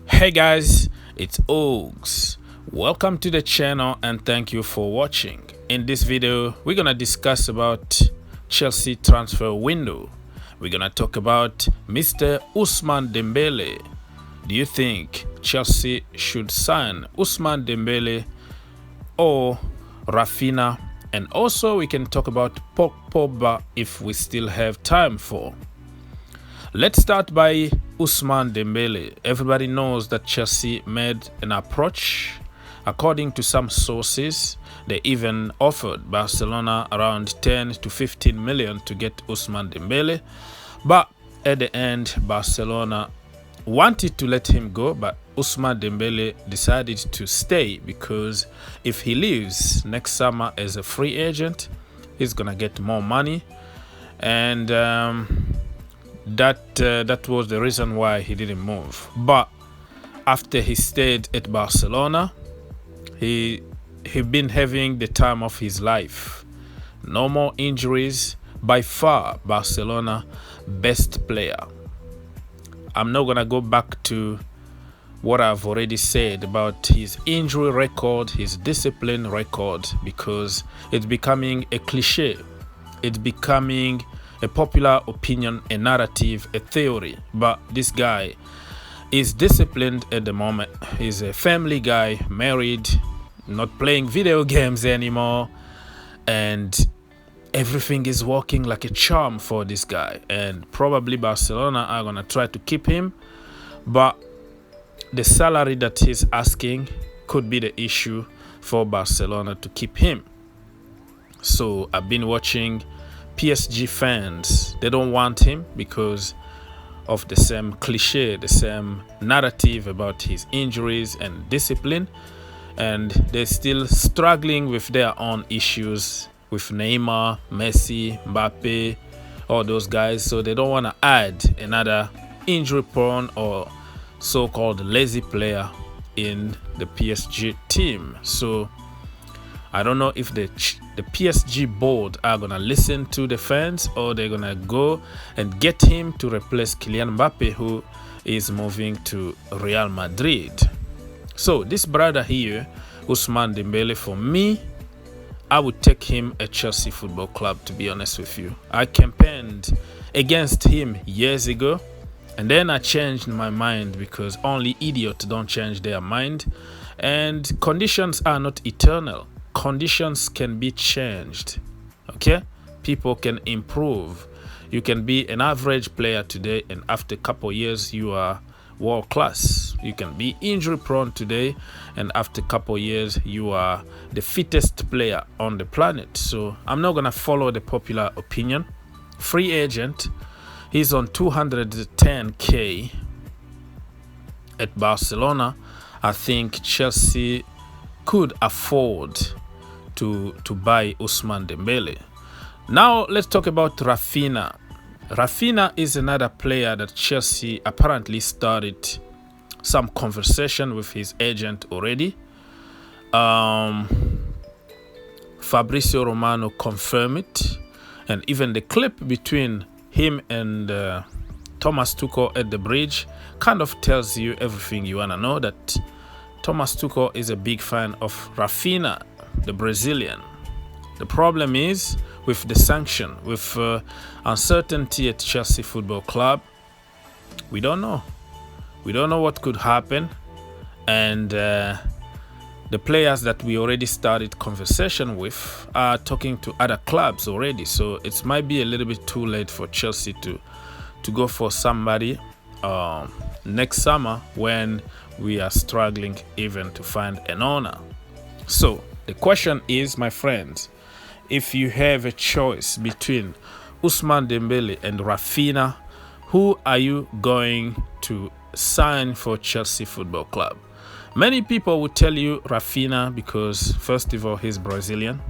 Hey guys, it's Ogs. Welcome to the channel and thank you for watching. In this video, we're gonna discuss about Chelsea transfer window. We're gonna talk about Mr. Ousmane Dembele. Do you think Chelsea should sign Ousmane Dembele or Raphinha? And also we can talk about Pogba if we still have time for. Let's start by Ousmane Dembele. Everybody knows that Chelsea made an approach. According to some sources, they even offered Barcelona around 10 to 15 million to get Ousmane Dembele. But at the end, Barcelona wanted to let him go, but Ousmane Dembele decided to stay because if he leaves next summer as a free agent, he's gonna get more money, and that was the reason why he didn't move. But after he stayed at Barcelona, he been having the time of his life. No more injuries. By far, Barcelona best player. I'm not gonna go back to what I've already said about his injury record, his discipline record, because it's becoming a cliche. It's becoming a popular opinion, a narrative, a theory. But this guy is disciplined at the moment. He's a family guy, married, not playing video games anymore, and everything is working like a charm for this guy. And probably Barcelona are gonna try to keep him, but the salary that he's asking could be the issue for Barcelona to keep him. So I've been watching PSG fans. They don't want him because of the same cliche, the same narrative about his injuries and discipline, and they're still struggling with their own issues with Neymar, Messi, Mbappe, all those guys. So they don't want to add another injury prone or so-called lazy player in the PSG team. So I don't know if the PSG board are gonna listen to the fans, or they're gonna go and get him to replace Kylian Mbappe, who is moving to Real Madrid. So this brother here, Ousmane Dembele, for me, I would take him at Chelsea Football Club, to be honest with you. I campaigned against him years ago, and then I changed my mind because only idiots don't change their mind, and conditions are not eternal. Conditions can be changed. Okay, people can improve. You can be an average player today, and after a couple of years you are world class. You can be injury prone today, and after a couple of years you are the fittest player on the planet. So I'm not gonna follow the popular opinion. Free agent, he's on 210k at Barcelona. I think Chelsea could afford to buy Ousmane Dembele. Now let's talk about Raphinha. Raphinha is another player that Chelsea apparently started some conversation with his agent already. Fabrizio Romano confirmed it, and even the clip between him and Thomas Tuchel at the bridge kind of tells you everything you wanna know, that Thomas Tuchel is a big fan of Raphinha, the Brazilian. The problem is with the sanction, with uncertainty at Chelsea Football Club. We don't know. We don't know what could happen, and the players that we already started conversation with are talking to other clubs already. So it might be a little bit too late for Chelsea to go for somebody next summer when we are struggling even to find an owner. So the question is, my friends, if you have a choice between Ousmane Dembele and Raphinha, who are you going to sign for Chelsea Football Club? Many people would tell you Raphinha because, first of all, he's Brazilian.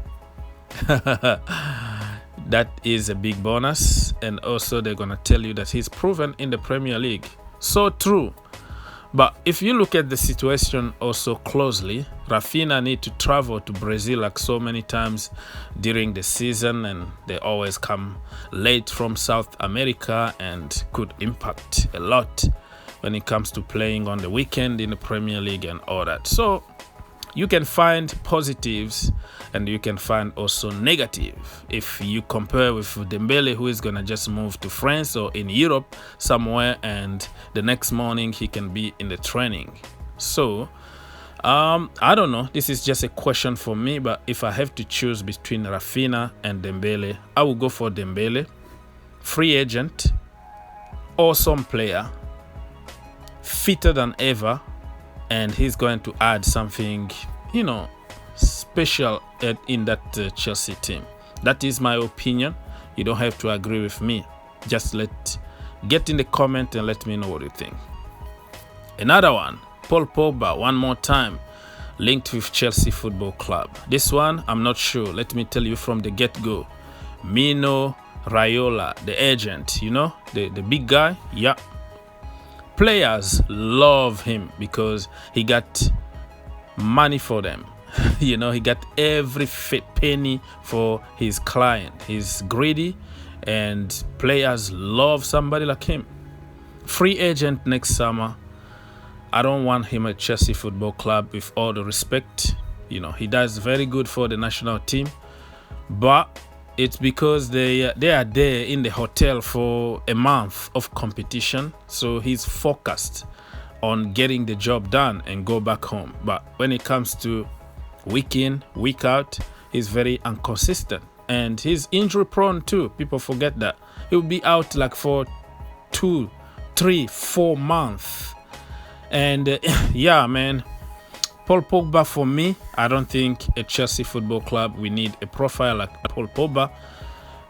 That is a big bonus. And also they're going to tell you that he's proven in the Premier League. So true. But if you look at the situation also closely, Raphinha need to travel to Brazil like so many times during the season, and they always come late from South America and could impact a lot when it comes to playing on the weekend in the Premier League and all that. So you can find positives and you can find also negative. If you compare with Dembele, who is going to just move to France or in Europe somewhere, and the next morning he can be in the training. So I don't know. This is just a question for me, but if I have to choose between Raphinha and Dembele, I will go for Dembele. Free agent, awesome player, fitter than ever, and he's going to add something, you know, special in that Chelsea team. That is my opinion. You don't have to agree with me. Just get in the comment and let me know what you think. Another one, Paul Pogba, one more time, linked with Chelsea Football Club. This one, I'm not sure. Let me tell you from the get-go. Mino Raiola, the agent, you know, the big guy, yeah. Players love him because he got money for them. You know, he got every penny for his client. He's greedy, and players love somebody like him. Free agent next summer. I don't want him at Chelsea Football Club, with all the respect. You know, he does very good for the national team, but it's because they are there in the hotel for a month of competition. So he's focused on getting the job done and go back home. But when it comes to week in, week out, he's very inconsistent. And he's injury prone too. People forget that. He'll be out like for 2, 3, 4 months. And yeah, man, Paul Pogba, for me, I don't think at Chelsea Football Club we need a profile like Paul Pogba.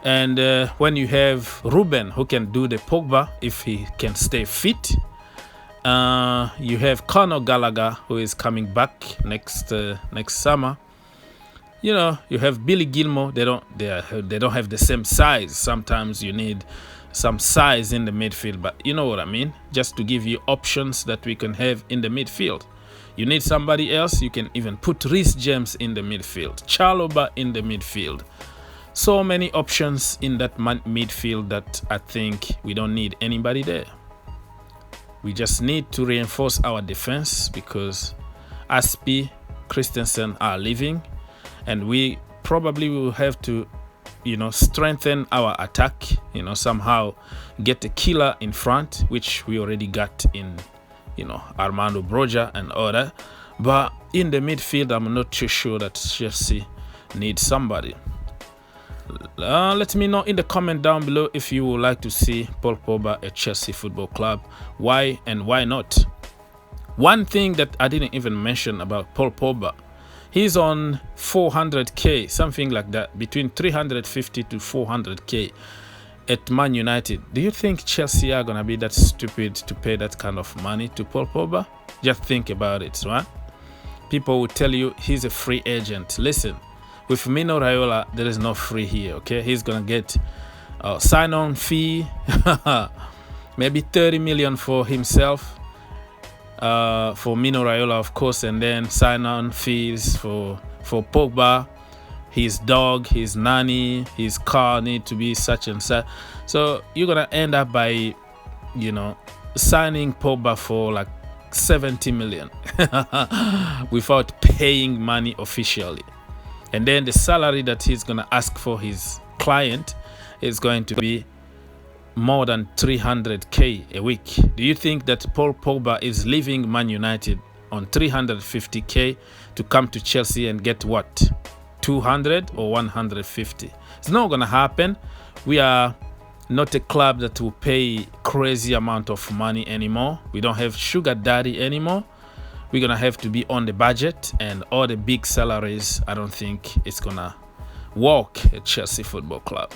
And when you have Ruben, who can do the Pogba if he can stay fit, you have Conor Gallagher, who is coming back next summer. You know, you have Billy Gilmour. They don't have the same size. Sometimes you need some size in the midfield, but you know what I mean. Just to give you options that we can have in the midfield. You need somebody else, you can even put Reece James in the midfield, Chalobah in the midfield. So many options in that midfield that I think we don't need anybody there. We just need to reinforce our defense because Aspi, Christensen are leaving, and we probably will have to, you know, strengthen our attack, you know, somehow get a killer in front, which we already got in, you know, Armando Broja and all that. But in the midfield, I'm not too sure that Chelsea needs somebody. Let me know in the comment down below if you would like to see Paul Pogba at Chelsea Football Club. Why and why not? One thing that I didn't even mention about Paul Pogba, he's on 400k, something like that, between 350 to 400k at Man United. Do you think Chelsea are gonna be that stupid to pay that kind of money to Paul Pogba? Just think about it, right? People will tell you he's a free agent. Listen, with Mino Raiola, there is no free here, okay? He's gonna get a sign-on fee, maybe 30 million for himself, for Mino Raiola, of course, and then sign-on fees for Pogba, his dog, his nanny, his car need to be such and such. So you're gonna end up by, you know, signing Pogba for like 70 million without paying money officially. And then the salary that he's gonna ask for his client is going to be more than 300k a week. Do you think that Paul Pogba is leaving Man United on 350k to come to Chelsea and get what, 200 or 150? It's not gonna happen. We are not a club that will pay crazy amount of money anymore. We don't have sugar daddy anymore. We're gonna have to be on the budget, and all the big salaries, I don't think it's gonna work at Chelsea Football Club.